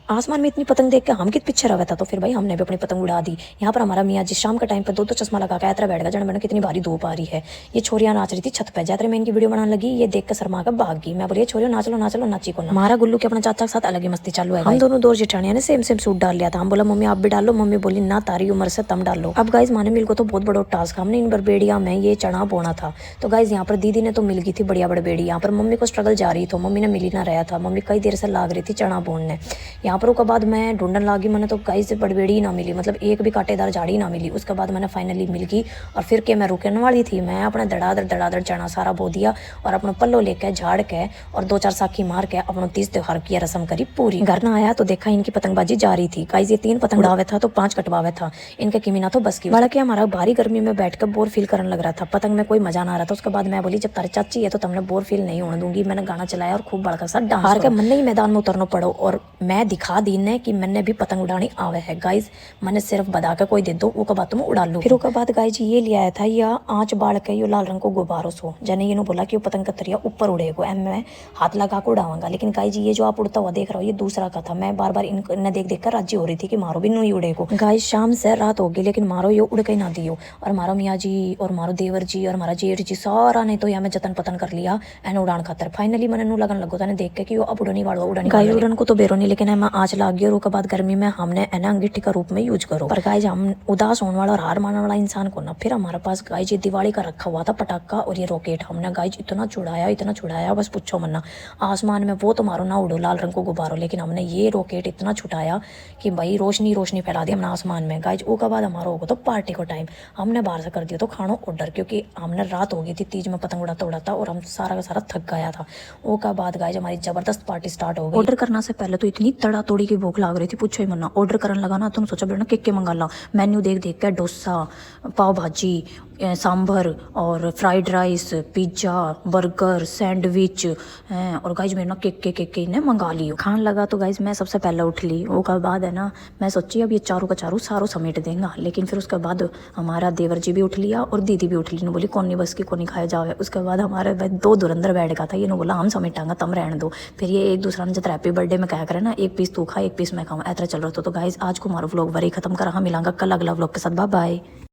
आसमान में इतनी पतंग देख के हम कित पीछे रहा था, तो फिर भाई हमने भी अपनी पतंग उड़ा दी। यहाँ पर हमारा मियाँ जिस शाम के टाइम पर दो चश्मा लगा के ऐतरा बैठ गया, जन मैंने कितनी भारी धूप आ रही है। ये छोरियां नाच रही थी छत पे, जैसे मैं इनकी वीडियो बनाने लगी, ये देख कर शर्मा कर भाग गई। मैं बोली छोरियों नाच लो नाच लो, नाची को ना। हमारा गुल्लू के अपने चाचा के साथ अलग ही मस्ती चालू है। हम दोनों दो जेठानिया ने सेम सेम सूट डाल लिया था। हम बोला मम्मी आप भी डालो, मम्मी बोली ना तारी उम्र से तम डालो। अब गाइज माने मिल को तो बहुत बड़ा टास्क, हमने इन बड़बेड़िया में ये चना बोना था। तो गाइज यहाँ पर दीदी ने तो मिल गई थी बढ़िया बड़बेड़ी, यहाँ पर मम्मी को स्ट्रगल जारी थी, मम्मी ने मिल ही ना रहा था। मम्मी कई देर से लाग रही थी चना बोनने। यहाँ पर उसके बाद मैं ढूंढन लागी, मैंने तो गाइस बड़बेड़ी ना मिली, मतलब एक भी कांटेदार झाड़ी ना मिली। उसके बाद मैंने फाइनली मिल गई, और फिर के मैं रुकने वाली थी, मैं अपना धड़ाधड़ चना सारा बो दिया और अपना पल्लो लेके झाड़ के और दो चार साखी मार के अपना तीज त्योहार की रस्म करी पूरी। घर ना आया तो देखा इनकी पतंगबाजी जारी थी। गाइस ये 3 पतंग उड़ावे था तो 5 कटवावे था, इनके किमी ना तो बस की। हालांकि हमारा भारी गर्मी में बैठकर बोर फील करने लग रहा था, पतंग में कोई मजा ना आ रहा था। उसके बाद मैं बोली जब तारी चाची है तो तुमने बोर फील नहीं होने दूंगी। मैंने गाना चलाया और खूब बड़का सा डांस हार के मन ही मैदान में उतरना पड़ो, और मैं दिखा दी ने कि मैंने भी पतंग उड़ानी आवे है। गाइज मैंने सिर्फ बता के कोई दे दो वो बात तुम उड़ा लो। फिर उसके बाद गाइज ये लिया आया था या आँच बाढ़ के यो लाल रंग को गुब्बारों सो, जने ये बोला कि वो पतंग का तरिया ऊपर उड़ेगा, एम मैं हाथ लगा के उड़ाऊंगा। लेकिन गाइज ये जो आप उड़ता हुआ देख रहा हो ये दूसरा का था। मैं बार बार इन्हें देख देख कर राजी हो रही थी कि मारो भी नहीं उड़ेगो। गाइज शाम से रात होगी लेकिन मारो ये उड़ के ना दियो। और मारो मियाँ जी और मारो देवर जी और मारा जेठ जी सारा ने तो यहाँ में जतन पतन कर लिया एन उड़ान खातर। फाइनली मैंने नू लगन लगो था देख के कि वो अब उड़नी वाला उड़नी गाय उड़न को तो बेरो नहीं, लेकिन मैं आज लाग गई। और उसके बाद गर्मी में हमने एना अंगीठी का रूप में यूज करो। पर गाइज हम उदास होने वाला और हार मानने वाला इंसान को ना, फिर हमारे पास गाइज दिवाली का रखा हुआ था पटाखा और ये रॉकेट। हमने गाइज इतना छुड़ाया बस पूछो मन्ना। आसमान में वो तो मारो ना उड़ो लाल रंग को गुब्बारो, लेकिन हमने ये रॉकेट इतना छुटाया कि भाई रोशनी रोशनी फैला दी हमने आसमान में। गाइज उसके बाद हमारा होगा तो पार्टी को टाइम, हमने बाहर से कर दिया तो खानो ऑर्डर, क्योंकि हमने रात हो गई थी तीज में पतंग उड़ाता और हम सारा का सारा थक गया था। उसके बाद गाइज हमारी जबरदस्त पार्टी स्टार्ट हो गई। ऑर्डर करना से पहले तो इतनी तड़ा तोड़ी की भूख लाग रही थी पूछो ही मन्ना। ऑर्डर करने लगा ना तुम सोचा बेटा के मंगा ला। मेन्यू देख देख के डोसा, पाव भाजी, सांभर और fried rice, pizza, burger, sandwich और गाइज मेरे ना केक इन्हें मंगा लियो। खान लगा तो गाइज मैं सबसे पहले उठ ली। वो के बाद है ना मैं सोची अब ये चारों का चारों सारों समेट देंगे, लेकिन फिर उसके बाद हमारा देवर जी भी उठ लिया और दीदी भी उठ ली। बोली कौन नहीं बस की कौन नहीं खाया जावे। उसके बाद हमारे 2 धुरंधर बैठ गया था, ये बोला हम समेटांगा तम रहने दो। फिर ये एक दूसरा ने जब हैप्पी बर्थडे में कहा करे ना एक पीस तू खा एक पीस मैं खाऊँ ऐसा चल रहा था। तो गाइज आज को हमारा व्लॉग वरी खत्म करा, मिलांगा कल अगला व्लॉग के साथ। Bye bye.